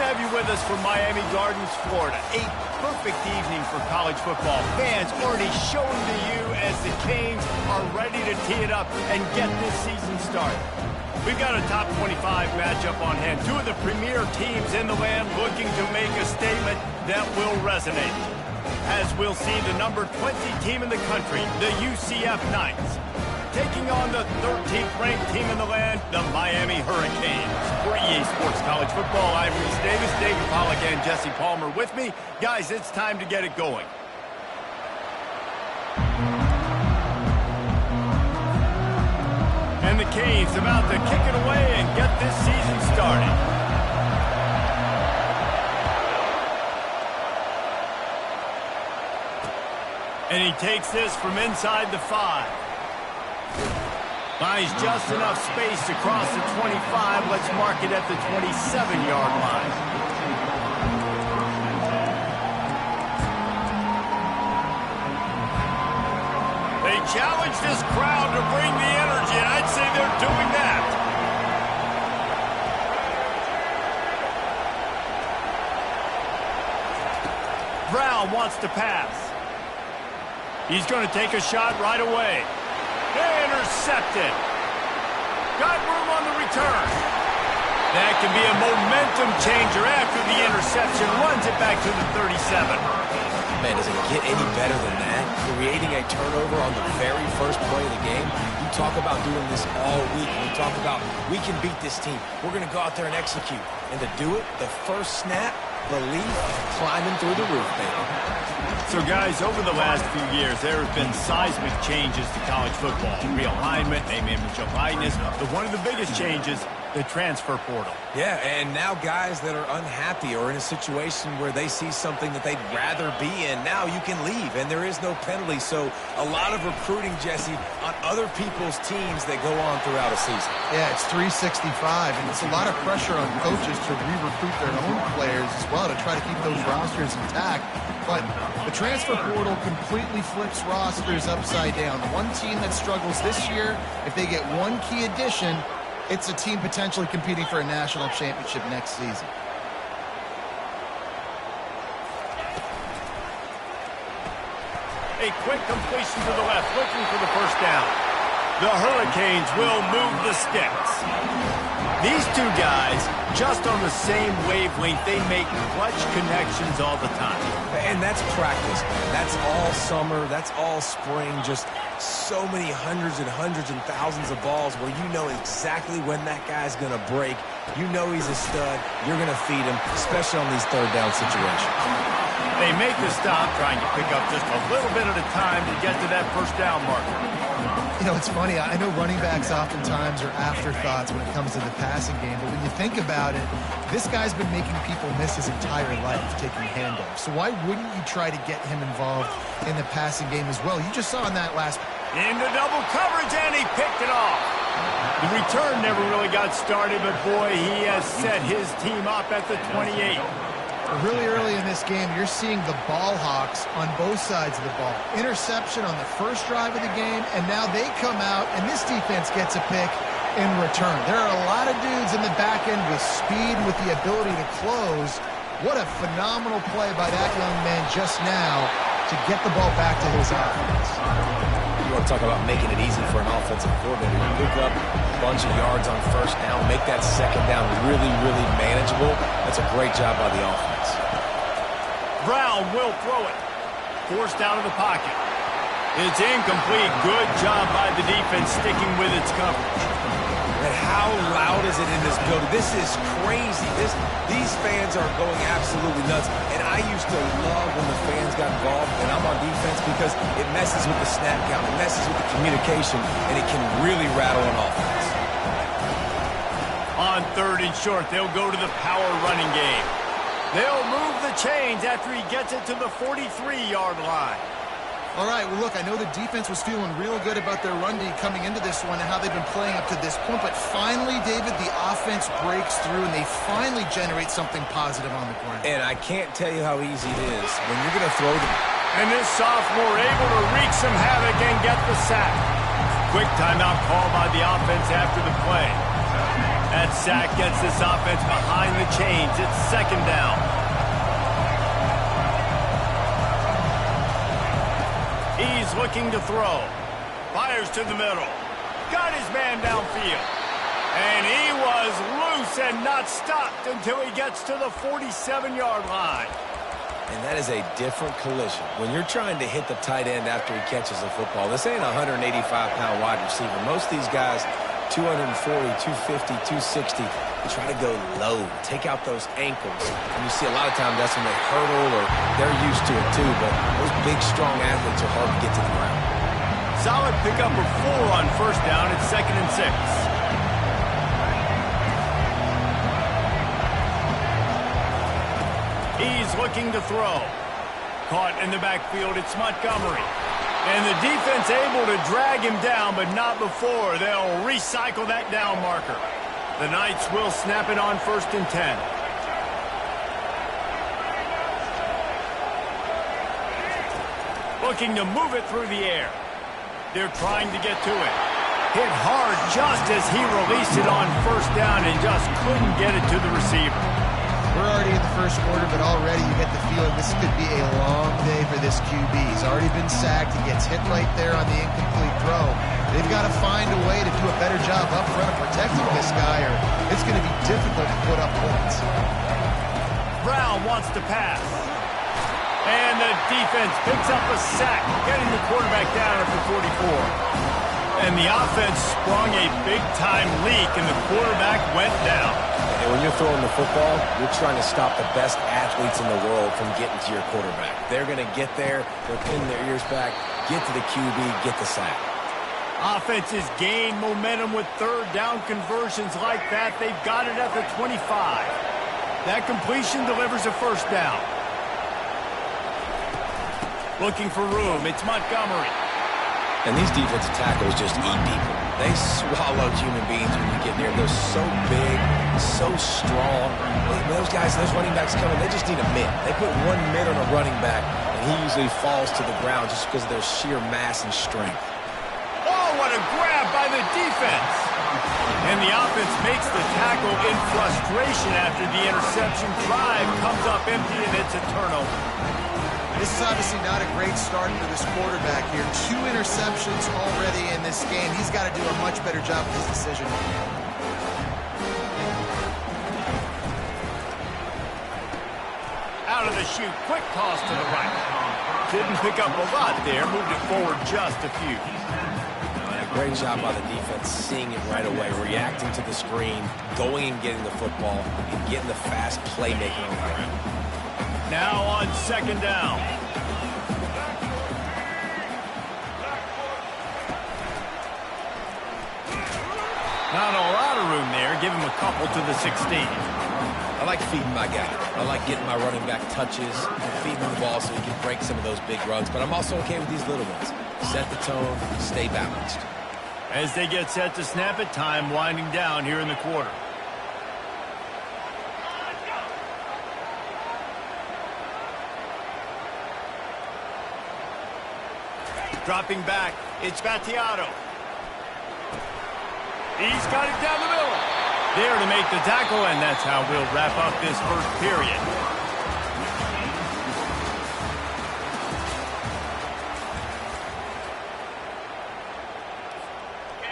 have you with us from Miami Gardens, Florida. A perfect evening for college football. Fans already showing to you as the Canes are ready to tee it up and get this season started. We've got a top 25 matchup on hand. Two of the premier teams in the land looking to make a statement that will resonate. As we'll see the number 20 team in the country, the UCF Knights, taking on the 13th ranked team in the land, the Miami Hurricanes. For EA Sports College Football, I'm Reese Davis, David Pollack, and Jesse Palmer with me. Guys, it's time to get it going. And the Canes about to kick it away and get this season started. And he takes this from inside the 5. Buys just enough space across the 25. Let's mark it at the 27-yard line. They challenge this crowd to bring the energy, and I'd say they're doing that. Brown wants to pass. He's going to take a shot right away. Intercepted. Got room on the return. That can be a momentum changer after the interception. Runs it back to the 37. Man, does it get any better than that? Creating a turnover on the very first play of the game. You talk about doing this all week. You talk about, we can beat this team. We're going to go out there and execute. And to do it, the first snap, belief, climbing through the roof, baby. So, guys, over the last few years, there have been seismic changes to college football. Realignment, name, image, of likeness. But one of the biggest changes, the transfer portal. Yeah, and now guys that are unhappy or in a situation where they see something that they'd rather be in, now you can leave, and there is no penalty. So a lot of recruiting, Jesse, on other people's teams that go on throughout a season. Yeah, it's 365, and it's a lot of pressure on coaches to re-recruit their own players as well to try to keep those rosters intact. But the transfer portal completely flips rosters upside down. The one team that struggles this year, if they get one key addition, it's a team potentially competing for a national championship next season. A quick completion to the left, looking for the first down. The Hurricanes will move the sticks. These two guys, just on the same wavelength, they make clutch connections all the time. And that's practice, man. That's all summer. That's all spring. Just so many hundreds and thousands of balls where you know exactly when that guy's going to break. You know he's a stud. You're going to feed him, especially on these third down situations. They make the stop, trying to pick up just a little bit at a time to get to that first down marker. You know, it's funny. I know running backs oftentimes are afterthoughts when it comes to the passing game, but when you think about it, this guy's been making people miss his entire life taking handoffs. So why wouldn't you try to get him involved in the passing game as well? You just saw in that last... Into double coverage, and he picked it off. The return never really got started, but boy, he has set his team up at the 28. Really early in this game, you're seeing the ball hawks on both sides of the ball. Interception on the first drive of the game, and now they come out, and this defense gets a pick in return. There are a lot of dudes in the back end with speed, with the ability to close. What a phenomenal play by that young man just now to get the ball back to his offense. You want to talk about making it easy for an offensive coordinator. You pick up a bunch of yards on first down, make that second down really, really manageable. That's a great job by the offense. Brown will throw it. Forced out of the pocket. It's incomplete. Good job by the defense sticking with its coverage. And how loud is it in this building? This is crazy. These fans are going absolutely nuts. And I used to love when the fans got involved, and I'm on defense, because it messes with the snap count, it messes with the communication, and it can really rattle an offense. On third and short, they'll go to the power running game. They'll move the chains after he gets it to the 43-yard line. All right, well, look, I know the defense was feeling real good about their run D coming into this one and how they've been playing up to this point, but finally, David, the offense breaks through and they finally generate something positive on the ground. And I can't tell you how easy it is when you're going to throw the... And this sophomore able to wreak some havoc and get the sack. Quick timeout call by the offense after the play. That sack gets this offense behind the chains. It's second down. He's looking to throw. Fires to the middle. Got his man downfield. And he was loose and not stopped until he gets to the 47-yard line. And that is a different collision. When you're trying to hit the tight end after he catches the football, this ain't a 185-pound wide receiver. Most of these guys, 240, 250, 260, they try to go low, take out those ankles. And you see a lot of times that's when they hurdle or they're used to it too, but those big, strong athletes are hard to get to the ground. Solid pickup of 4 on first down. It's 2nd and 6. He's looking to throw. Caught in the backfield, it's Montgomery. And the defense able to drag him down, but not before. They'll recycle that down marker. The Knights will snap it on 1st and 10. Looking to move it through the air. They're trying to get to it. Hit hard just as he released it on 1st down and just couldn't get it to the receiver. We're already in the 1st quarter, but already you get the feeling this could be a long day for this QB. He's already been sacked. He gets hit right there on the incomplete throw. They've got to find a way to do a better job up front of protecting this guy, or it's going to be difficult to put up points. Brown wants to pass. And the defense picks up a sack, getting the quarterback down at the 44. And the offense sprung a big-time leak, and the quarterback went down. And when you're throwing the football, you're trying to stop the best athletes in the world from getting to your quarterback. They're going to get there, they'll pin their ears back, get to the QB, get the sack. Offenses gain momentum with 3rd down conversions like that. They've got it at the 25. That completion delivers a 1st down. Looking for room, it's Montgomery. And these defensive tackles just eat people. They swallow human beings when you get near. They're so big, so strong. Those guys, those running backs coming, they just need a mid. They put 1 mid on a running back, and he usually falls to the ground just because of their sheer mass and strength. Oh, what a grab by the defense. And the offense makes the tackle in frustration after the interception. Drive comes up empty, and it's a turnover. This is obviously not a great start for this quarterback here. 2 interceptions already in this game. He's got to do a much better job with his decision. Out of the chute, quick toss to the right. Didn't pick up a lot there, moved it forward just a few. Great job by the defense, seeing it right away, reacting to the screen, going and getting the football, and getting the fast playmaking on the ground. Now on 2nd down. Not a lot of room there. Give him a couple to the 16. I like feeding my guy. I like getting my running back touches, feeding him the ball so he can break some of those big runs. But I'm also okay with these little ones. Set the tone, stay balanced. As they get set to snap it, time winding down here in the quarter. Dropping back, it's Battiato. He's got it down the middle. There to make the tackle, and that's how we'll wrap up this 1st period.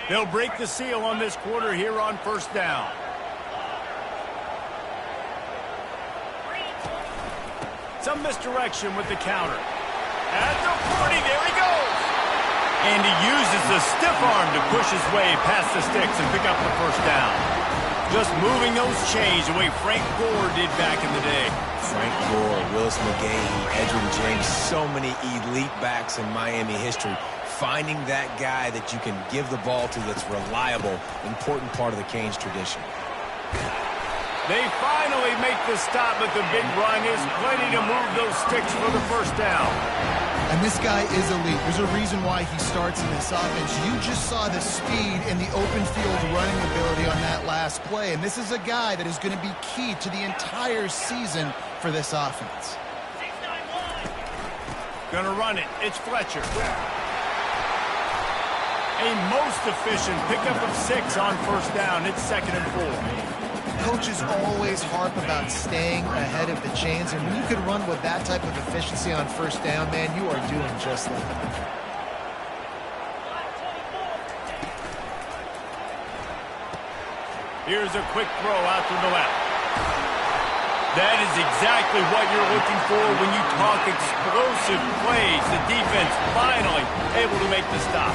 They'll break the seal on this quarter here on 1st down. Some misdirection with the counter. At the 40, there he goes. And he uses the stiff arm to push his way past the sticks and pick up the 1st down. Just moving those chains the way Frank Gore did back in the day. Frank Gore, Willis McGahee, Edgerrin James, so many elite backs in Miami history. Finding that guy that you can give the ball to that's reliable, important part of the Canes tradition. They finally make the stop, but the big run is plenty to move those sticks for the 1st down. And this guy is elite. There's a reason why he starts in this offense. You just saw the speed and the open field running ability on that last play. And this is a guy that is going to be key to the entire season for this offense. Gonna run it. It's Fletcher. A most efficient pickup of 6 on first down. It's 2nd and 4. Coaches always harp about staying ahead of the chains, and when you can run with that type of efficiency on first down, man, you are doing just that. Here's a quick throw out to the left. That is exactly what you're looking for when you talk explosive plays. The defense finally able to make the stop.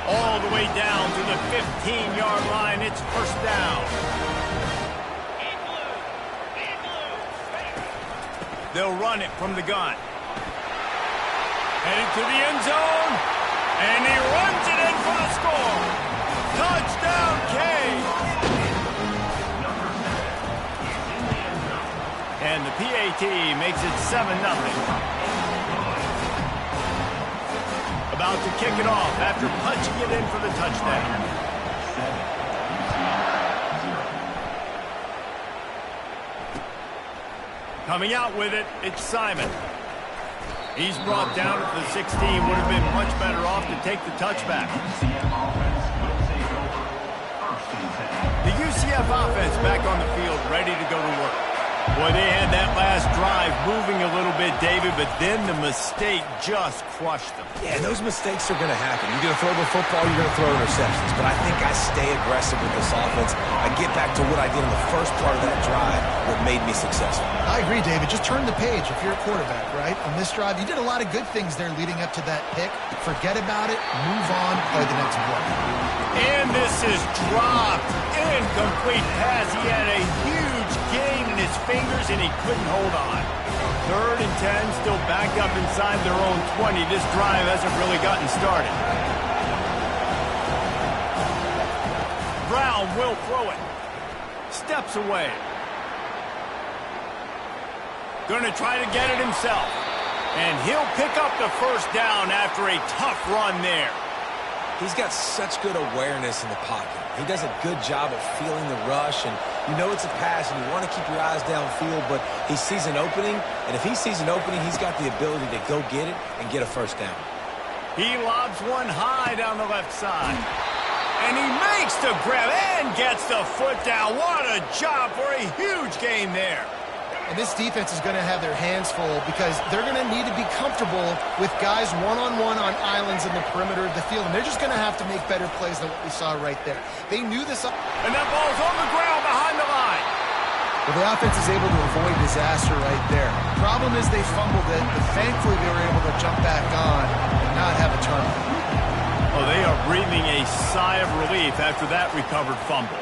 All the way down to the 15-yard line. It's first down. They'll run it from the gun. Headed to the end zone. And he runs it in for the score. Touchdown, Cade. And the PAT makes it 7-0. About to kick it off after punching it in for the touchdown. Coming out with it, it's Simon. He's brought down at the 16. Would have been much better off to take the touchback. The UCF offense back on the field, ready to go to work. Boy, they had that last drive moving a little bit, David, but then the mistake just crushed them. Yeah, those mistakes are going to happen. You're going to throw the football, you're going to throw interceptions. But I think I stay aggressive with this offense. I get back to what I did in the first part of that drive, what made me successful. I agree, David. Just turn the page if you're a quarterback, right? On this drive, you did a lot of good things there leading up to that pick. Forget about it, move on, play the next play. And this is dropped. Incomplete pass. He had a huge gain in his fingers, and he couldn't hold on. 3rd and 10, still back up inside their own 20. This drive hasn't really gotten started. Brown will throw it. Steps away. Going to try to get it himself. And he'll pick up the first down after a tough run there. He's got such good awareness in the pocket. He does a good job of feeling the rush, and you know it's a pass, and you want to keep your eyes downfield, but he sees an opening, and if he sees an opening, he's got the ability to go get it and get a first down. He lobs one high down the left side. And he makes the grab and gets the foot down. What a job for a huge gain there. And this defense is going to have their hands full because they're going to need to be comfortable with guys one-on-one on islands in the perimeter of the field. And they're just going to have to make better plays than what we saw right there. They knew this. And that ball's on the ground behind the line. Well, the offense is able to avoid disaster right there. Problem is they fumbled it, but thankfully they were able to jump back on and not have a turnover. Oh, they are breathing a sigh of relief after that recovered fumble.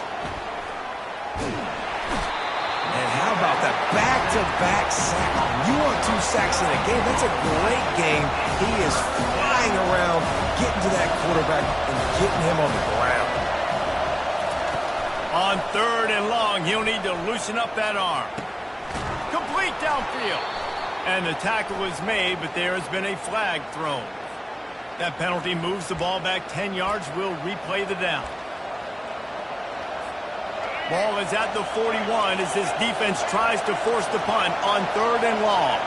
And how about that back-to-back sack? You want 2 sacks in a game, that's a great game. He is flying around, getting to that quarterback and getting him on the ground. On 3rd and long, he'll need to loosen up that arm. Complete downfield. And the tackle is made, but there has been a flag thrown. That penalty moves the ball back 10 yards. We'll replay the down. Ball is at the 41 as this defense tries to force the punt on 3rd and long.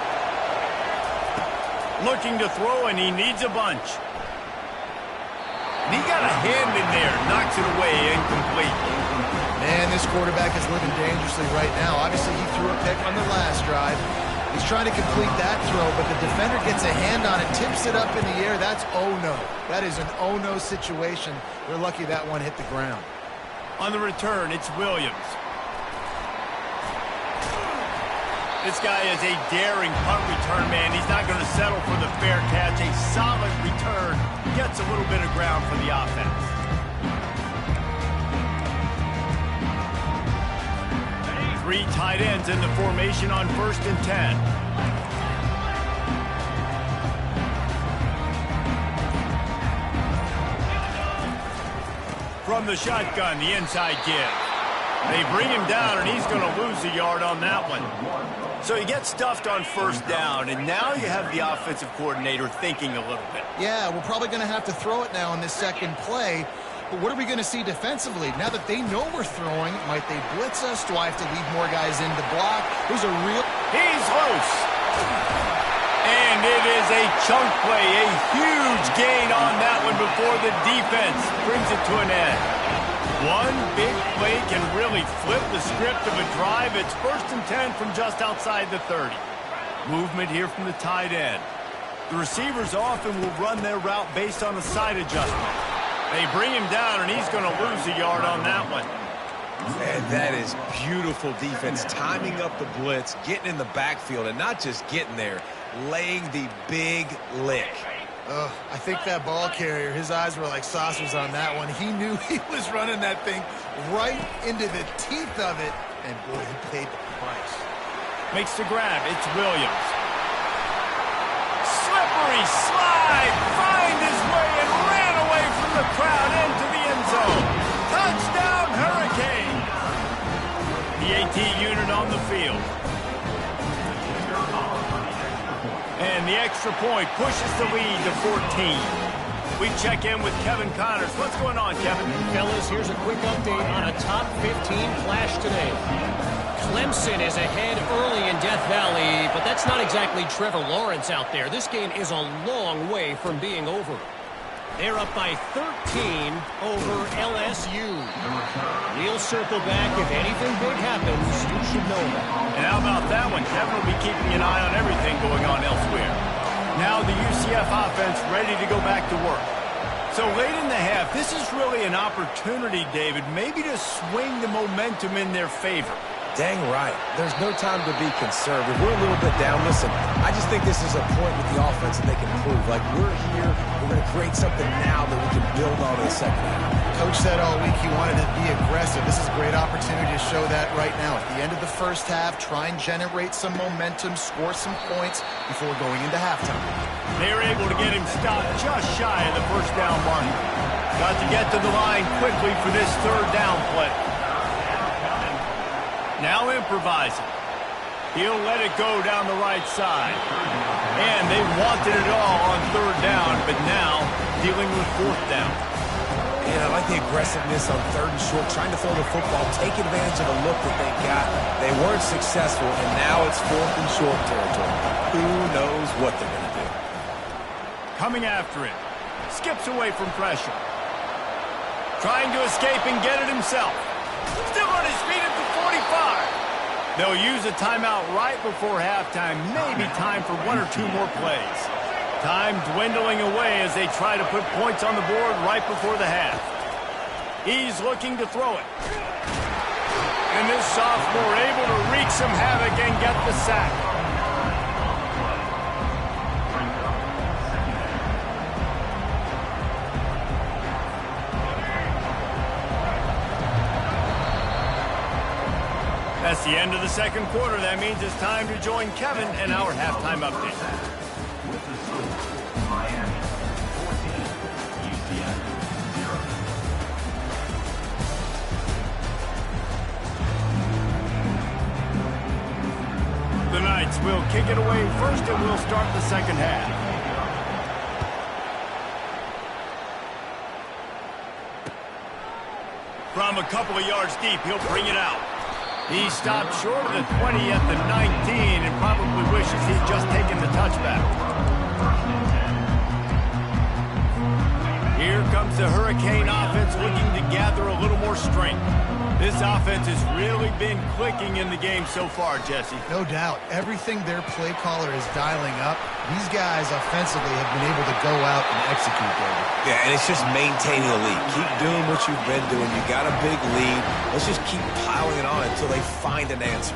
Looking to throw, and he needs a bunch. And he got a hand in there, knocks it away, incomplete. Man, this quarterback is living dangerously right now. Obviously, he threw a pick on the last drive. He's trying to complete that throw, but the defender gets a hand on it, tips it up in the air. That's oh-no. That is an oh-no situation. They're lucky that one hit the ground. On the return, it's Williams. This guy is a daring punt return man. He's not going to settle for the fair catch. A solid return. Gets a little bit of ground for the offense. Three tight ends in the formation on 1st and 10. From the shotgun, the inside give. They bring him down, and he's going to lose a yard on that one. So he gets stuffed on 1st down, and now you have the offensive coordinator thinking a little bit. Yeah, we're probably going to have to throw it now on this second play. But what are we going to see defensively? Now that they know we're throwing, might they blitz us? Do I have to leave more guys in to block? There's a real... He's loose. And it is a chunk play, a huge gain on that one before the defense brings it to an end. One big play can really flip the script of a drive. It's 1st and 10 from just outside the 30. Movement here from the tight end. The receivers often will run their route based on a side adjustment. They bring him down, and he's going to lose a yard on that one. And that is beautiful defense, timing up the blitz, getting in the backfield, and not just getting there, laying the big lick. I think that ball carrier, his eyes were like saucers on that one. He knew he was running that thing right into the teeth of it, and boy, he paid the price. Makes the grab. It's Williams. Slippery slide, find his way and ran away from the crowd into the end zone. Touchdown, Hurricane. The AT unit on the field. And the extra point pushes the lead to 14. We check in with Kevin Connors. What's going on, Kevin? Fellas, here's a quick update on a top 15 flash today. Clemson is ahead early in Death Valley, but that's not exactly Trevor Lawrence out there. This game is a long way from being over. They're up by 13 over LSU. We'll circle back. If anything big happens, you should know that. And how about that one? Kevin will be keeping an eye on everything going on elsewhere. Now the UCF offense ready to go back to work. So late in the half, this is really an opportunity, David, maybe to swing the momentum in their favor. Dang right. There's no time to be conservative. We're a little bit down. Listen, I just think this is a point with the offense that they can prove. Like, we're here, we're going to create something now that we can build on in the second half. Coach said all week he wanted to be aggressive. This is a great opportunity to show that right now. At the end of the first half, try and generate some momentum, score some points before going into halftime. They were able to get him stopped just shy of the first down mark. Got to get to the line quickly for this third down play. Now improvising. He'll let it go down the right side. And they wanted it all on third down, but now dealing with fourth down. And I like the aggressiveness on 3rd and short, trying to throw the football, take advantage of the look that they got. They weren't successful, and now it's 4th and short territory. Who knows what they're going to do? Coming after it. Skips away from pressure. Trying to escape and get it himself. Still on his feet at the 45. They'll use a timeout right before halftime. Maybe time for 1 or 2 more plays. Time dwindling away as they try to put points on the board right before the half. He's looking to throw it. And this sophomore able to wreak some havoc and get the sack. That's the end of the second quarter. That means it's time to join Kevin and our halftime update. The Knights will kick it away first, and we'll start the second half. From a couple of yards deep, he'll bring it out. He stopped short of the 20 at the 19 and probably wishes he'd just taken the touchback. Here comes the Hurricane offense looking to gather a little more strength. This offense has really been clicking in the game so far, Jesse. No doubt. Everything their play caller is dialing up, these guys offensively have been able to go out and execute, David. Yeah, and it's just maintaining the lead. Keep doing what you've been doing. You got a big lead. Let's just keep piling it on until they find an answer.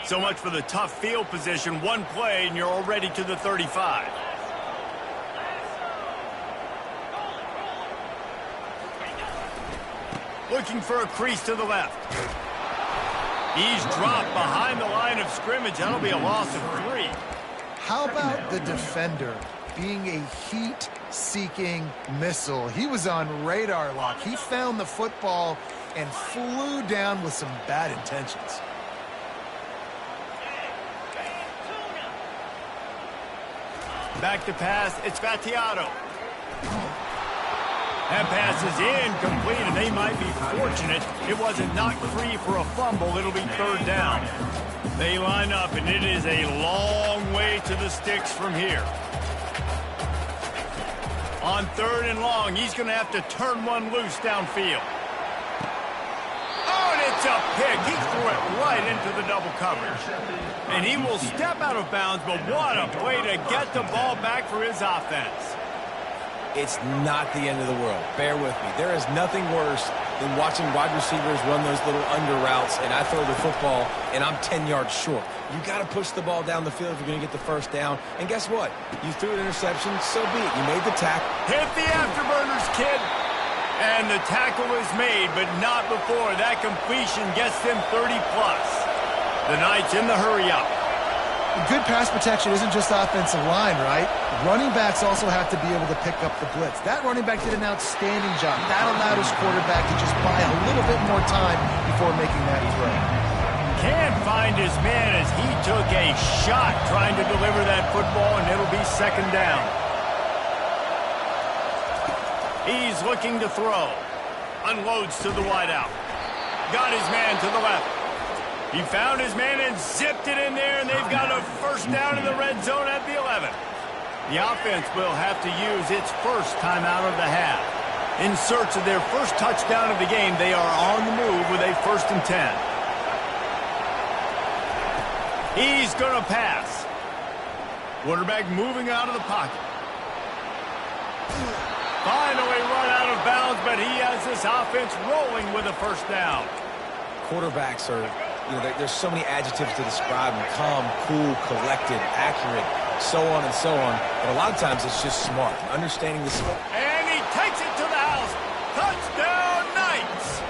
So much for the tough field position. One play, and you're already to the 35. Looking for a crease to the left. He's dropped behind the line of scrimmage. That'll be a loss of 3. How about the defender being a heat-seeking missile? He was on radar lock. He found the football and flew down with some bad intentions. Back to pass. It's Vattiato. That pass is incomplete, and they might be fortunate it wasn't knocked free for a fumble. It'll be third down. They line up, and it is a long way to the sticks from here. On third and long, he's going to have to turn one loose downfield. Oh, and it's a pick. He threw it right into the double coverage. And he will step out of bounds, but what a way to get the ball back for his offense. It's not the end of the world. Bear with me. There is nothing worse than watching wide receivers run those little under routes, and I throw the football, and I'm 10 yards short. You got to push the ball down the field if you're going to get the first down. And guess what? You threw an interception, so be it. You made the tackle. Hit the afterburners, kid. And the tackle is made, but not before that completion gets them 30-plus. The Knights in the hurry-up. Good pass protection isn't just offensive line, right? Running backs also have to be able to pick up the blitz. That running back did an outstanding job. That allowed his quarterback to just buy a little bit more time before making that throw. Can't find his man as he took a shot trying to deliver that football, and it'll be second down. He's looking to throw. Unloads to the wideout. Got his man to the left. He found his man and zipped it in there, and they've got a first down in the red zone at the 11. The offense will have to use its first timeout of the half. In search of their first touchdown of the game, they are on the move with a 1st and 10. He's going to pass. Quarterback moving out of the pocket. Finally run out of bounds, but he has this offense rolling with a first down. Quarterbacks are... there's so many adjectives to describe them. Calm, cool, collected, accurate, so on and so on. But a lot of times it's just smart. Understanding the... And he takes it to the house. Touchdown, Knights!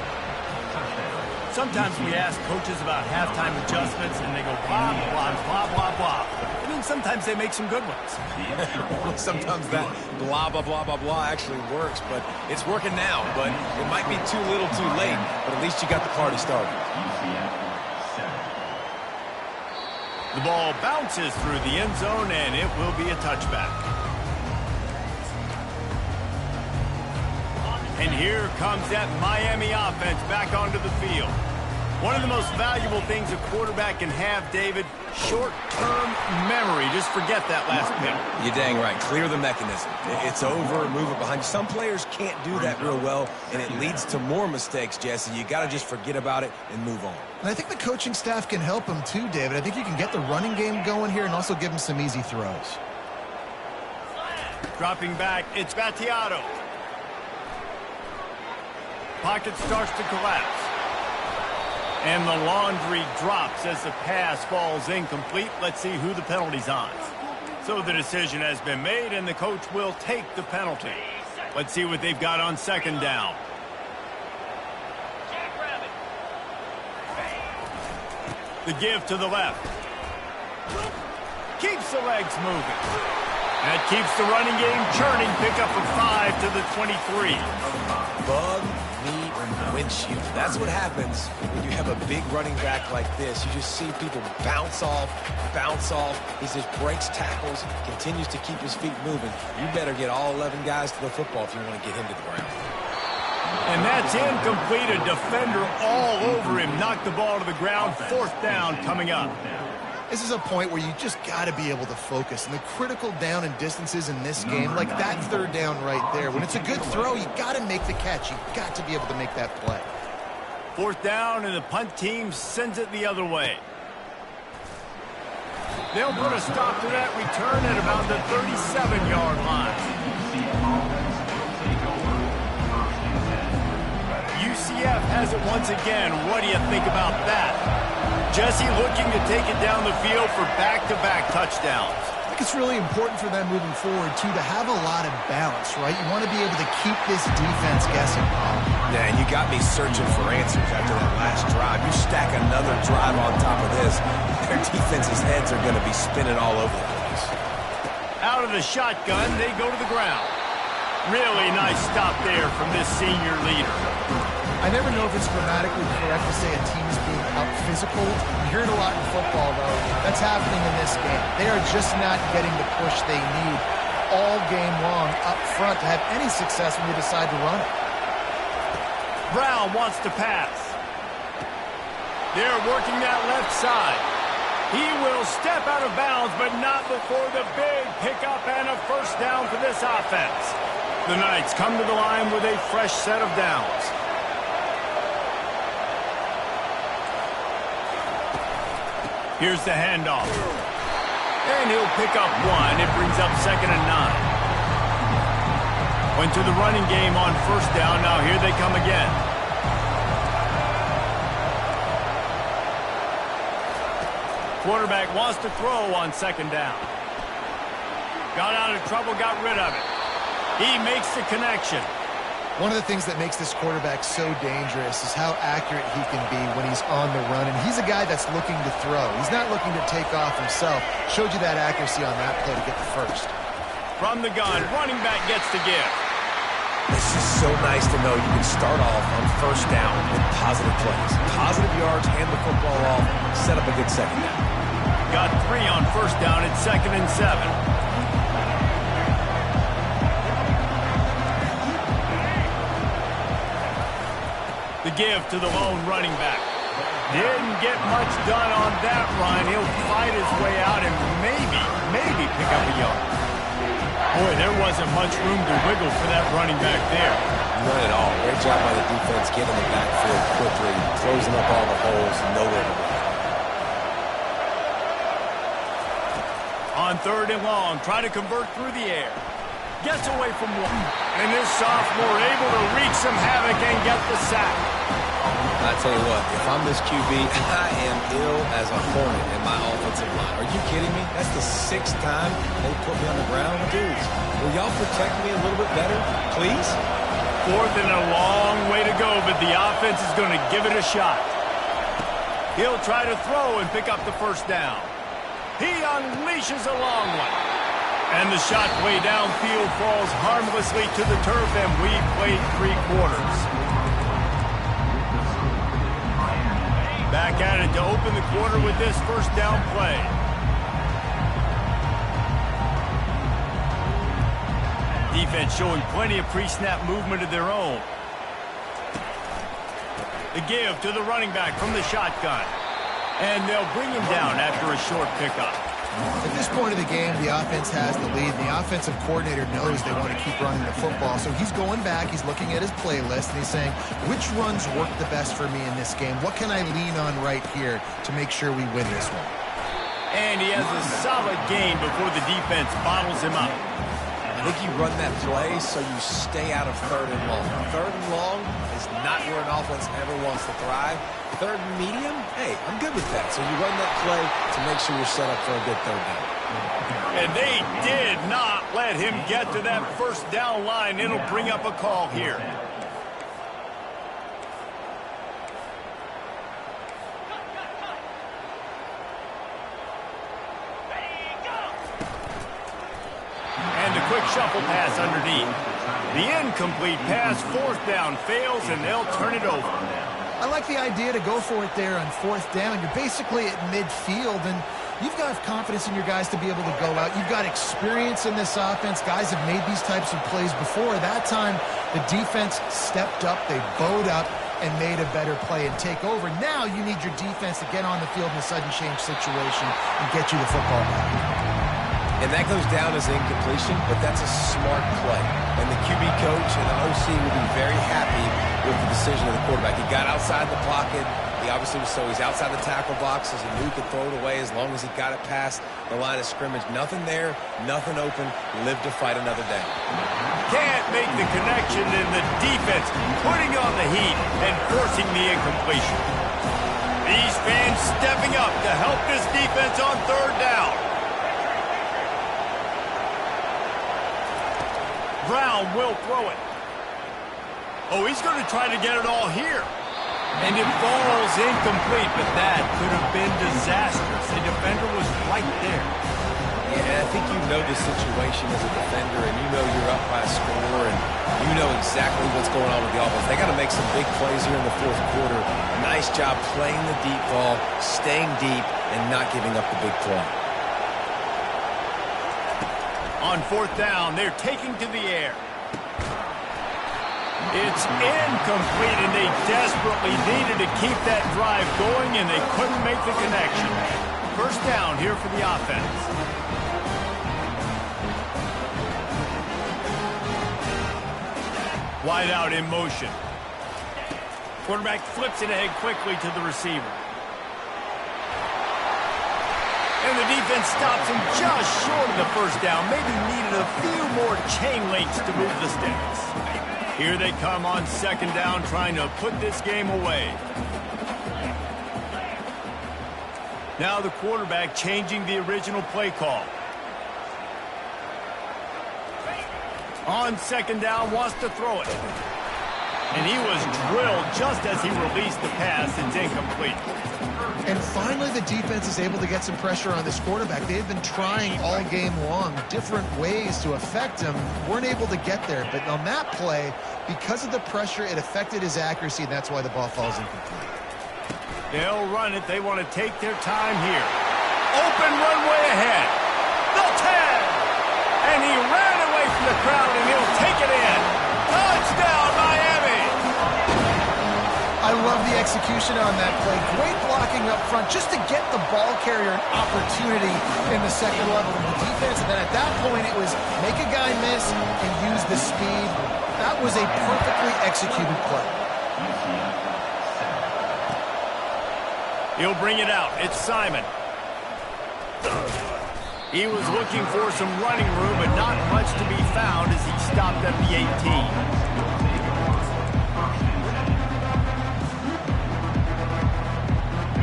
Sometimes we ask coaches about halftime adjustments, and they go blah, blah, blah, blah, blah. I mean, sometimes they make some good ones. Sometimes that blah, blah, blah, blah, blah actually works, but it's working now. But it might be too little too late, but at least you got the party started. The ball bounces through the end zone, and it will be a touchback. And here comes that Miami offense back onto the field. One of the most valuable things a quarterback can have, David, short-term memory. Just forget that last pick. You're dang right. Clear the mechanism. It's over, move it behind you. Some players can't do that real well, and it leads to more mistakes, Jesse. You got to just forget about it and move on. And I think the coaching staff can help him too, David. I think you can get the running game going here and also give him some easy throws. Dropping back, it's Battiato. Pocket starts to collapse. And the laundry drops as the pass falls incomplete. Let's see who the penalty's on. So the decision has been made, and the coach will take the penalty. Let's see what they've got on second down. The give to the left. Keeps the legs moving. That keeps the running game churning. Pick up for 5 to the 23. Bug, knee, and windshield. That's what happens when you have a big running back like this. You just see people bounce off. He just breaks tackles, continues to keep his feet moving. You better get all 11 guys to the football if you want to get him to the ground. And that's incomplete. A defender all over him. Knocked the ball to the ground. 4th down coming up. This is a point where you just got to be able to focus. And the critical down and distances in this game, like that 3rd down right there, when it's a good throw, you got to make the catch. You got to be able to make that play. 4th down, and the punt team sends it the other way. They'll put a stop to that return at about the 37-yard line. UCF has it once again. What do you think about that? Jesse looking to take it down the field for back-to-back touchdowns. I think it's really important for them moving forward, too, to have a lot of balance, right? You want to be able to keep this defense guessing. Yeah, and you got me searching for answers after that last drive. You stack another drive on top of this, their defense's heads are going to be spinning all over the place. Out of the shotgun, they go to the ground. Really nice stop there from this senior leader. I never know if it's grammatically correct to say a team is being out-physical. You hear it a lot in football, though. That's happening in this game. They are just not getting the push they need. all game long up front to have any success when you decide to run it. Brown wants to pass. They're working that left side. He will step out of bounds, but not before the big pickup and a first down for this offense. The Knights come to the line with a fresh set of downs. Here's the handoff. And he'll pick up one. It brings up 2nd and 9. Went to the running game on first down. Now here they come again. Quarterback wants to throw on 2nd down. Got out of trouble, got rid of it. He makes the connection. One of the things that makes this quarterback so dangerous is how accurate he can be when he's on the run. And he's a guy that's looking to throw. He's not looking to take off himself. Showed you that accuracy on that play to get the first. From the gun, running back gets the give. It's just so nice to know you can start off on first down with positive plays. Positive yards, hand the football off, set up a good second down. Got 3 on first down at 2nd and 7. The give to the lone running back. Didn't get much done on that run. He'll fight his way out and maybe pick up a yard. Boy, there wasn't much room to wiggle for that running back there. None at all. Great job by the defense getting the backfield quickly, closing up all the holes, nowhere to run. On 3rd and long, try to convert through the air. Gets away from one. And this sophomore able to wreak some havoc and get the sack. I tell you what, if I'm this QB, I am ill as a hornet in my offensive line. Are you kidding me? That's the 6th time they put me on the ground. Dudes, will y'all protect me a little bit better, please? 4th and a long way to go, but the offense is going to give it a shot. He'll try to throw and pick up the first down. He unleashes a long one. And the shot play downfield falls harmlessly to the turf, and we played 3 quarters. Back at it to open the quarter with this first down play. Defense showing plenty of pre-snap movement of their own. The give to the running back from the shotgun. And they'll bring him down after a short pickup. At this point of the game, the offense has the lead, and the offensive coordinator knows they want to keep running the football. So he's going back, he's looking at his playlist, and he's saying, which runs work the best for me in this game? What can I lean on right here to make sure we win this one? And he has a solid gain before the defense bottles him up. I think you run that play so you stay out of 3rd and long. 3rd and long is not where an offense ever wants to thrive. 3rd and medium, hey, I'm good with that. So you run that play to make sure you're set up for a good 3rd down. And they did not let him get to that first down line. It'll bring up a call here. And a quick shuffle pass underneath. The incomplete pass, 4th down, fails, and they'll turn it over. I like the idea to go for it there on 4th down. You're basically at midfield, and you've got confidence in your guys to be able to go out. You've got experience in this offense. Guys have made these types of plays before. That time, the defense stepped up. They bowed up and made a better play and take over. Now you need your defense to get on the field in a sudden change situation and get you the football back. And that goes down as incompletion, but that's a smart play. And the QB coach and the OC will be very happy with the decision of the quarterback. He got outside the pocket. He obviously was so he's outside the tackle box, as he knew he could throw it away as long as he got it past the line of scrimmage. Nothing there, nothing open. Live to fight another day. Can't make the connection, and the defense putting on the heat and forcing the incompletion. These fans stepping up to help this defense on 3rd down. Brown will throw it. Oh, he's going to try to get it all here. And it falls incomplete, but that could have been disastrous. The defender was right there. Yeah, I think you know the situation as a defender, and you know you're up by a score, and you know exactly what's going on with the offense. They got to make some big plays here in the 4th quarter. Nice job playing the deep ball, staying deep, and not giving up the big play. On fourth down, they're taking to the air. It's incomplete, and they desperately needed to keep that drive going, and they couldn't make the connection. First down here for the offense. Wide out in motion. Quarterback flips it ahead quickly to the receiver. And the defense stops him just short of the first down. Maybe needed a few more chain links to move the sticks. Here they come on second down, trying to put this game away. Now the quarterback changing the original play call. On second down, wants to throw it. And he was drilled just as he released the pass. It's incomplete. And finally, the defense is able to get some pressure on this quarterback. They've been trying all game long different ways to affect him. Weren't able to get there. But on that play, because of the pressure, it affected his accuracy, and that's why the ball falls incomplete. They'll run it. They want to take their time here. Open runway ahead. The 10. And he ran away from the crowd, and he'll take it in. Touchdown, Miami. I love the execution on that play. Great blocking up front just to get the ball carrier an opportunity in the second level of the defense. And then at that point, it was make a guy miss and use the speed. That was a perfectly executed play. He'll bring it out. It's Simon. He was looking for some running room, but not much to be found as he stopped at the 18.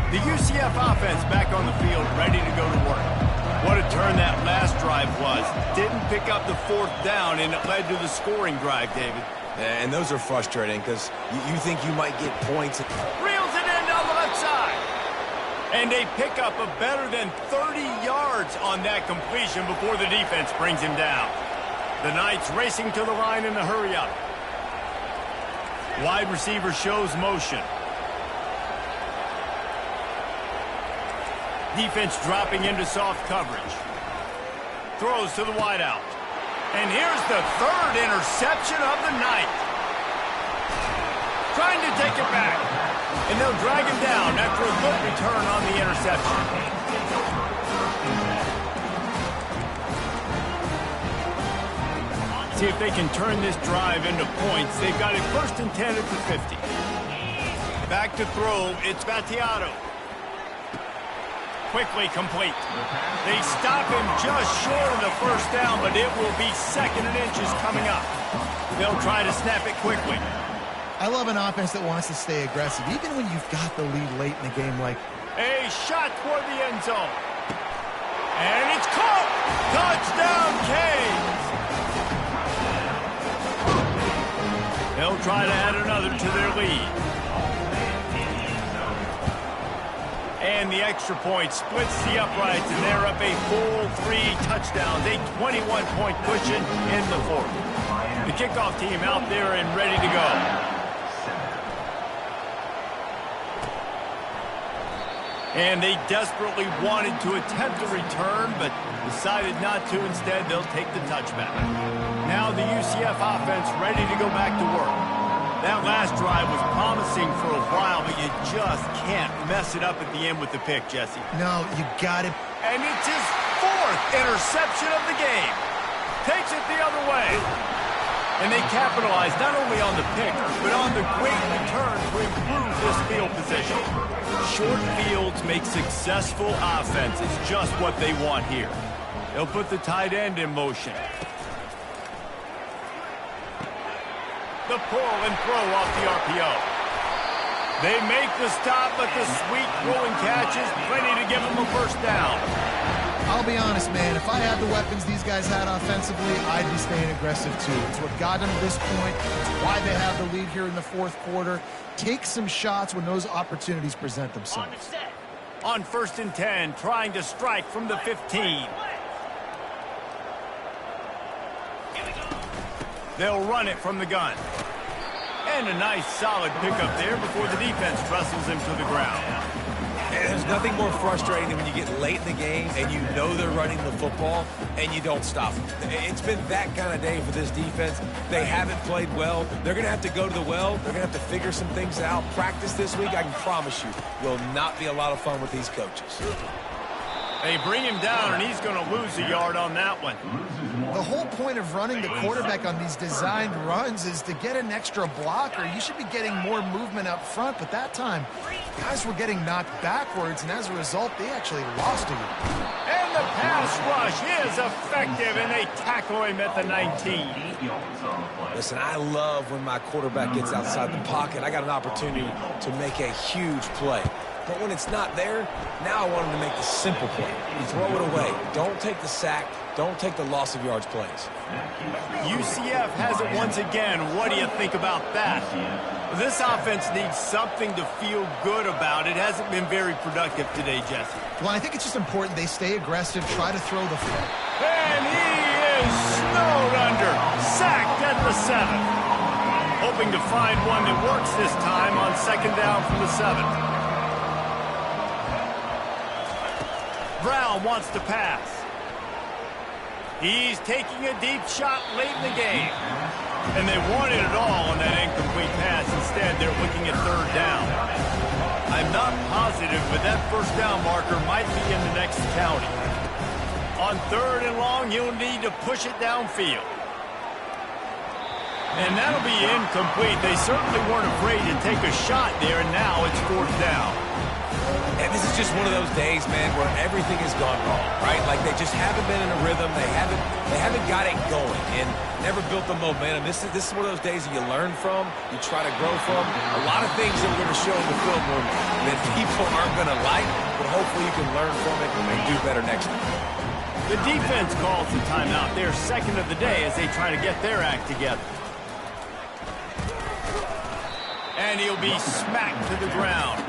The UCF offense back on the field, ready to go to work. What a turn that last drive was. Didn't pick up the fourth down, and it led to the scoring drive, David. And those are frustrating because you think you might get points. Reels it in down the left side. And they pick up a better than 30 yards on that completion before the defense brings him down. The Knights racing to the line in a hurry-up. Wide receiver shows motion. Defense dropping into soft coverage. Throws to the wideout. And here's the third interception of the night. Trying to take it back. And they'll drag him down after a good return on the interception. See if they can turn this drive into points. They've got it first and 10 at the 50. Back to throw. It's Battiato. Quickly complete. They stop him just short of the first down, but it will be second and inches coming up. They'll try to snap it quickly. I love an offense that wants to stay aggressive, even when you've got the lead late in the game. Like a shot toward the end zone. And it's caught! Touchdown, Canes! They'll try to add another to their lead. And the extra point splits the uprights, and they're up a full 3 touchdowns, a 21-point cushion in the fourth. The kickoff team out there and ready to go. And they desperately wanted to attempt a return, but decided not to. Instead, they'll take the touchback. Now the UCF offense ready to go back to work. That last drive was promising for a while, but you just can't mess it up at the end with the pick, Jesse. No, you got it. And it's his fourth interception of the game. Takes it the other way. And they capitalize not only on the pick, but on the great return to improve this field position. Short fields make successful offenses, just what they want here. They'll put the tight end in motion. The pull and throw off the RPO. They make the stop, but the sweet throwing catch is plenty to give them a first down. I'll be honest, man. If I had the weapons these guys had offensively, I'd be staying aggressive too. It's what got them to this point. It's why they have the lead here in the fourth quarter. Take some shots when those opportunities present themselves. On first and 10, trying to strike from the 15. They'll run it from the gun. And a nice solid pickup there before the defense wrestles him to the ground. There's nothing more frustrating than when you get late in the game and you know they're running the football and you don't stop them. It's been that kind of day for this defense. They haven't played well. They're going to have to go to the well. They're going to have to figure some things out. Practice this week, I can promise you, will not be a lot of fun with these coaches. They bring him down, and he's going to lose a yard on that one. The whole point of running the quarterback on these designed runs is to get an extra blocker. You should be getting more movement up front, but that time, guys were getting knocked backwards, and as a result, they actually lost a yard. And the pass rush is effective, and they tackle him at the 19. Listen, I love when my quarterback gets outside the pocket. I got an opportunity to make a huge play. But when it's not there, now I want him to make the simple play. You throw it away. Don't take the sack. Don't take the loss of yards plays. UCF has it once again. What do you think about that? This offense needs something to feel good about. It hasn't been very productive today, Jesse. Well, I think it's just important they stay aggressive, try to throw the football. And he is snowed under. Sacked at the 7. Hoping to find one that works this time on second down from the 7. Brown wants to pass. He's taking a deep shot late in the game. And they wanted it all on that incomplete pass. Instead, they're looking at third down. I'm not positive, but that first down marker might be in the next county. On third and long, he'll need to push it downfield. And that'll be incomplete. They certainly weren't afraid to take a shot there, and now it's fourth down. And this is just one of those days, man, where everything has gone wrong, right? Like they just haven't been in a rhythm. They haven't got it going and never built the momentum. This is one of those days that you learn from, you try to grow from. A lot of things that we're going to show in the film room that people aren't going to like, but hopefully you can learn from it and do better next time. The defense calls the timeout. They're second of the day as they try to get their act together. And he'll be smacked to the ground.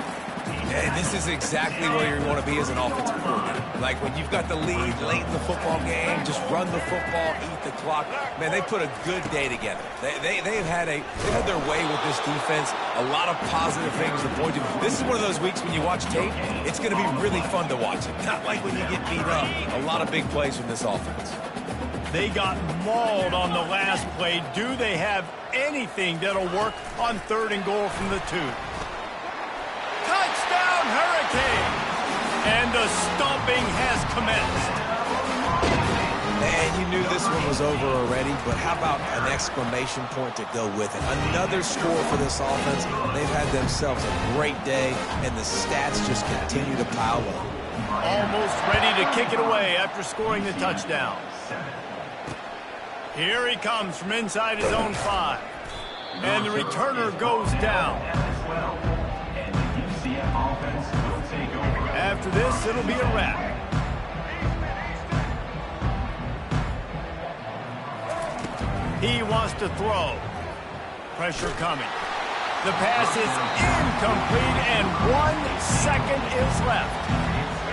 And this is exactly where you want to be as an offensive coordinator. Like when you've got the lead late in the football game, just run the football, eat the clock. Man, they put a good day together. They've had their way with this defense. A lot of positive things to point to. This is one of those weeks when you watch tape, it's going to be really fun to watch it. Not like when you get beat up. A lot of big plays from this offense. They got mauled on the last play. Do they have anything that'll work on third and goal from the 2? Touchdown, Hurricane! And the stomping has commenced. And you knew this one was over already, but how about an exclamation point to go with it? Another score for this offense. They've had themselves a great day, and the stats just continue to pile up. Almost ready to kick it away after scoring the touchdown. Here he comes from inside his own 5. And the returner goes down. After this, it'll be a wrap. He wants to throw. Pressure coming. The pass is incomplete, and 1 second is left.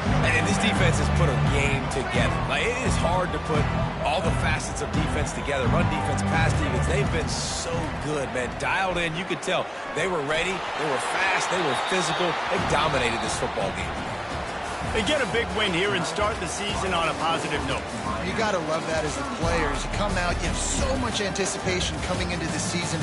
And this defense has put a game together. Like, it is hard to put all the facets of defense together. Run defense, pass defense. They've been so good, man. Dialed in. You could tell they were ready. They were fast. They were physical. They dominated this football game. They get a big win here and start the season on a positive note. You got to love that as the players. You come out, you have so much anticipation coming into the season.